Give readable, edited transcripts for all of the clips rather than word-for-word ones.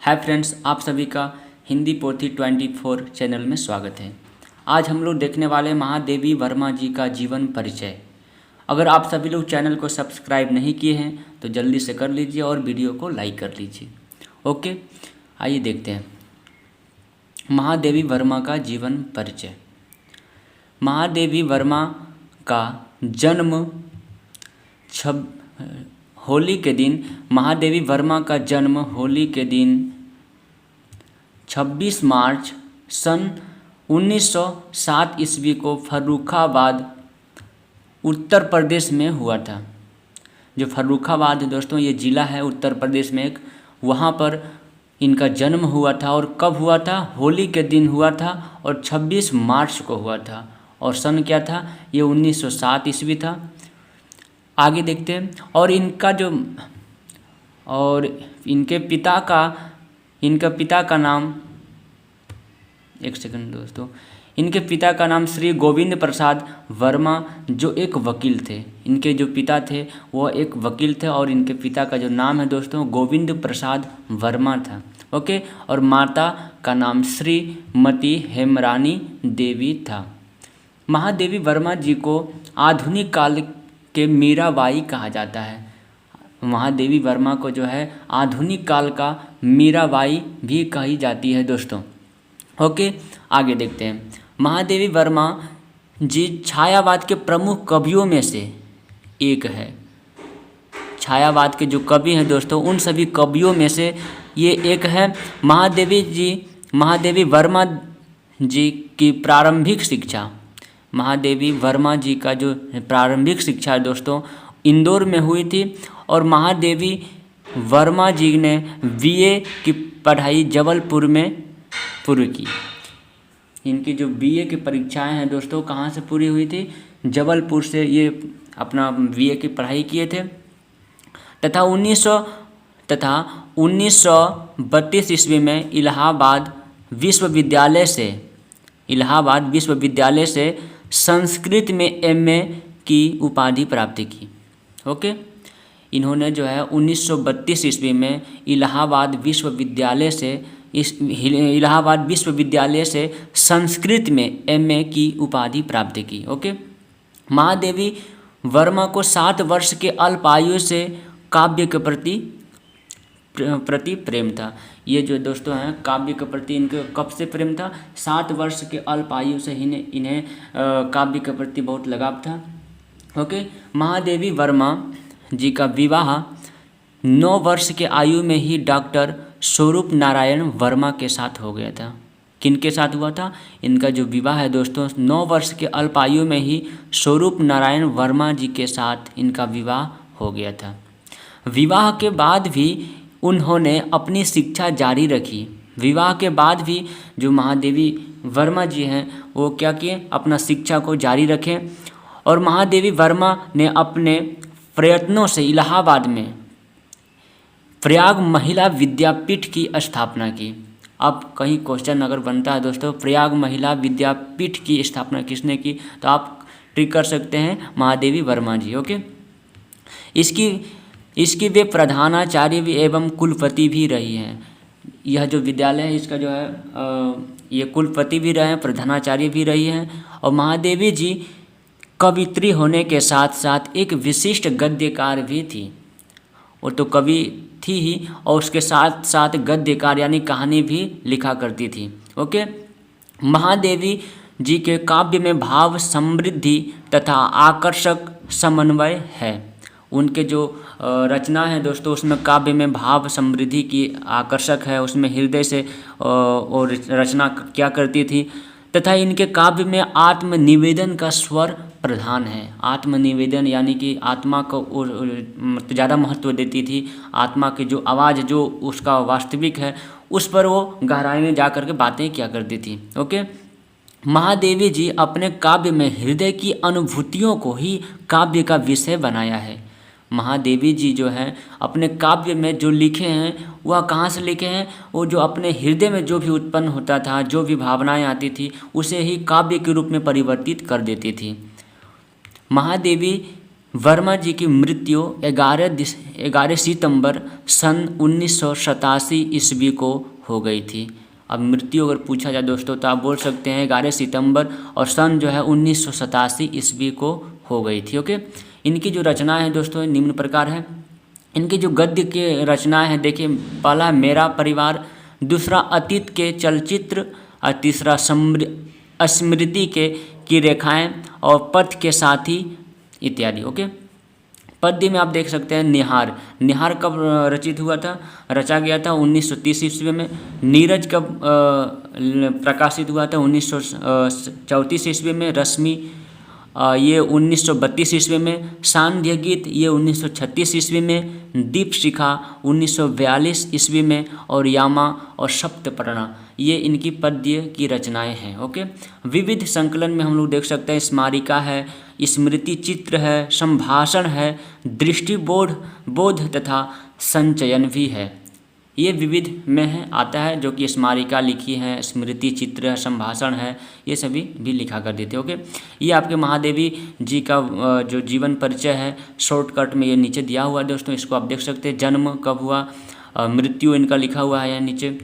Hi friends, आप सभी का हिंदी पोथी 24 चैनल में स्वागत है। आज हम लोग देखने वाले महादेवी वर्मा जी का जीवन परिचय। अगर आप सभी लोग चैनल को सब्सक्राइब नहीं किए हैं तो जल्दी से कर लीजिए और वीडियो को लाइक कर लीजिए। ओके, आइए देखते हैं महादेवी वर्मा का जीवन परिचय। महादेवी वर्मा का जन्म होली के दिन महादेवी वर्मा का जन्म होली के दिन 26 मार्च सन 1907 ईस्वी को फर्रुखाबाद उत्तर प्रदेश में हुआ था। जो फर्रुखाबाद दोस्तों ये ज़िला है उत्तर प्रदेश में एक, वहाँ पर इनका जन्म हुआ था। और कब हुआ था? होली के दिन हुआ था और 26 मार्च को हुआ था। और सन क्या था? ये 1907 ईस्वी था। आगे देखते हैं। और इनके पिता का नाम, एक सेकंड दोस्तों, इनके पिता का नाम श्री गोविंद प्रसाद वर्मा जो एक वकील थे। इनके जो पिता थे वो एक वकील थे और इनके पिता का जो नाम है दोस्तों गोविंद प्रसाद वर्मा था। ओके, और माता का नाम श्रीमती हेमरानी देवी था। महादेवी वर्मा जी को आधुनिक काल के मीराबाई कहा जाता है। महादेवी वर्मा को जो है आधुनिक काल का मीराबाई भी कही जाती है दोस्तों। ओके, आगे देखते हैं। महादेवी वर्मा जी छायावाद के प्रमुख कवियों में से एक है। छायावाद के जो कवि हैं दोस्तों उन सभी कवियों में से ये एक है। महादेवी वर्मा जी की प्रारंभिक शिक्षा, महादेवी वर्मा जी का जो प्रारंभिक शिक्षा है दोस्तों इंदौर में हुई थी। और महादेवी वर्मा जी ने बीए की पढ़ाई जबलपुर में पूरी की। इनकी जो बीए की परीक्षाएं हैं दोस्तों कहाँ से पूरी हुई थी? जबलपुर से ये अपना बीए की पढ़ाई किए थे। तथा 1932 ईस्वी में इलाहाबाद विश्वविद्यालय से संस्कृत में एमए की उपाधि प्राप्त की। ओके, इन्होंने जो है 1932 ईस्वी में इलाहाबाद विश्वविद्यालय से संस्कृत में एमए की उपाधि प्राप्त की। ओके, महादेवी वर्मा को 7 वर्ष के अल्प आयु से काव्य के प्रति प्रेम था। ये जो दोस्तों हैं काव्य के प्रति इनके कब से प्रेम था? 7 वर्ष के अल्प आयु से इन्हें काव्य के प्रति बहुत लगाव था। ओके, महादेवी वर्मा जी का विवाह 9 वर्ष के आयु में ही डॉक्टर स्वरूप नारायण वर्मा के साथ हो गया था। किनके साथ हुआ था? इनका जो विवाह है दोस्तों 9 वर्ष के अल्प आयु में ही स्वरूप नारायण वर्मा जी के साथ इनका विवाह हो गया था। विवाह के बाद भी उन्होंने अपनी शिक्षा जारी रखी। विवाह के बाद भी जो महादेवी वर्मा जी हैं वो क्या किए? अपना शिक्षा को जारी रखें। और महादेवी वर्मा ने अपने प्रयत्नों से इलाहाबाद में प्रयाग महिला विद्यापीठ की स्थापना की। अब कहीं क्वेश्चन अगर बनता है दोस्तों प्रयाग महिला विद्यापीठ की स्थापना किसने की, तो आप टिक कर सकते हैं महादेवी वर्मा जी। ओके, इसकी वे प्रधानाचार्य भी एवं कुलपति भी रही हैं। यह जो विद्यालय है इसका जो है ये कुलपति भी रहे हैं, प्रधानाचार्य भी रही हैं। और महादेवी जी कवित्री होने के साथ साथ एक विशिष्ट गद्यकार भी थी। वो तो कवि थी ही और उसके साथ साथ गद्यकार यानी कहानी भी लिखा करती थी। ओके, महादेवी जी के काव्य में भाव समृद्धि तथा आकर्षक समन्वय है। उनके जो रचना है दोस्तों उसमें काव्य में भाव समृद्धि की आकर्षक है, उसमें हृदय से और रचना क्या करती थी। तथा इनके काव्य में आत्मनिवेदन का स्वर प्रधान है। आत्मनिवेदन यानी कि आत्मा को ज़्यादा महत्व देती थी। आत्मा की जो आवाज़ जो उसका वास्तविक है उस पर वो गहराई में जा कर के बातें किया करती थी। ओके, महादेवी जी अपने काव्य में हृदय की अनुभूतियों को ही काव्य का विषय बनाया है। महादेवी जी जो हैं अपने काव्य में जो लिखे हैं वह कहाँ से लिखे हैं? वो जो अपने हृदय में जो भी उत्पन्न होता था, जो भी भावनाएं आती थी उसे ही काव्य के रूप में परिवर्तित कर देती थी। महादेवी वर्मा जी की मृत्यु 11 सितंबर सन 1987 ईस्वी को हो गई थी। अब मृत्यु अगर पूछा जाए दोस्तों तो आप बोल सकते हैं 11 सितंबर और सन जो है 1987 ईस्वी को हो गई थी। ओके, इनकी जो रचनाएं हैं दोस्तों निम्न प्रकार है। इनकी जो गद्य के रचनाएं हैं देखिए, पहला है मेरा परिवार, दूसरा अतीत के चलचित्र और तीसरा स्मृति की रेखाएं और पथ के साथी इत्यादि। ओके, पद्य में आप देख सकते हैं निहार। निहार कब रचित हुआ था, रचा गया था 1930 ईस्वी में। नीरज कब प्रकाशित हुआ था 1934 ईस्वी में। रश्मि ये 1932 ईस्वी में। सांध्य गीत ये 1936 ईस्वी में। दीप शिखा 1942 ईस्वी में। और यामा और सप्तपर्णा ये इनकी पद्य की रचनाएं हैं। ओके, विविध संकलन में हम लोग देख सकते हैं स्मारिका है, स्मृति चित्र है, संभाषण है, बोध तथा संचयन भी है। ये विविध में है आता है, जो कि स्मारिका लिखी है, स्मृति चित्र है, संभाषण है, ये सभी भी लिखा कर देते हैं। ओके, ये आपके महादेवी जी का जो जीवन परिचय है शॉर्टकट में ये नीचे दिया हुआ है दोस्तों, इसको आप देख सकते हैं। जन्म कब हुआ, मृत्यु इनका लिखा हुआ है यहाँ नीचे,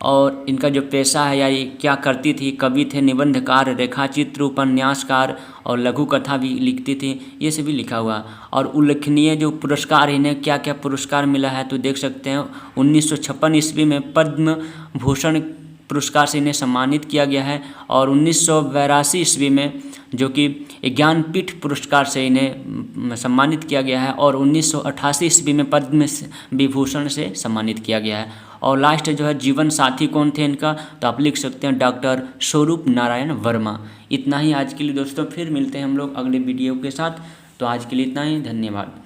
और इनका जो पेशा है या ये क्या करती थी, कवि थे, निबंधकार, रेखाचित्र, उपन्यासकार और लघु कथा भी लिखती थी, ये सभी लिखा हुआ। और उल्लेखनीय जो पुरस्कार, इन्हें क्या क्या पुरस्कार मिला है तो देख सकते हैं 1956 ईस्वी में पद्म भूषण पुरस्कार से इन्हें सम्मानित किया गया है, और 1982 ईस्वी में जो कि ज्ञानपीठ पुरस्कार से इन्हें सम्मानित किया गया है, और 1988 ईस्वी में पद्म विभूषण से सम्मानित किया गया है। और लास्ट जो है जीवन साथी कौन थे इनका, तो आप लिख सकते हैं डॉक्टर स्वरूप नारायण वर्मा। इतना ही आज के लिए दोस्तों, फिर मिलते हैं हम लोग अगले वीडियो के साथ। तो आज के लिए इतना ही, धन्यवाद।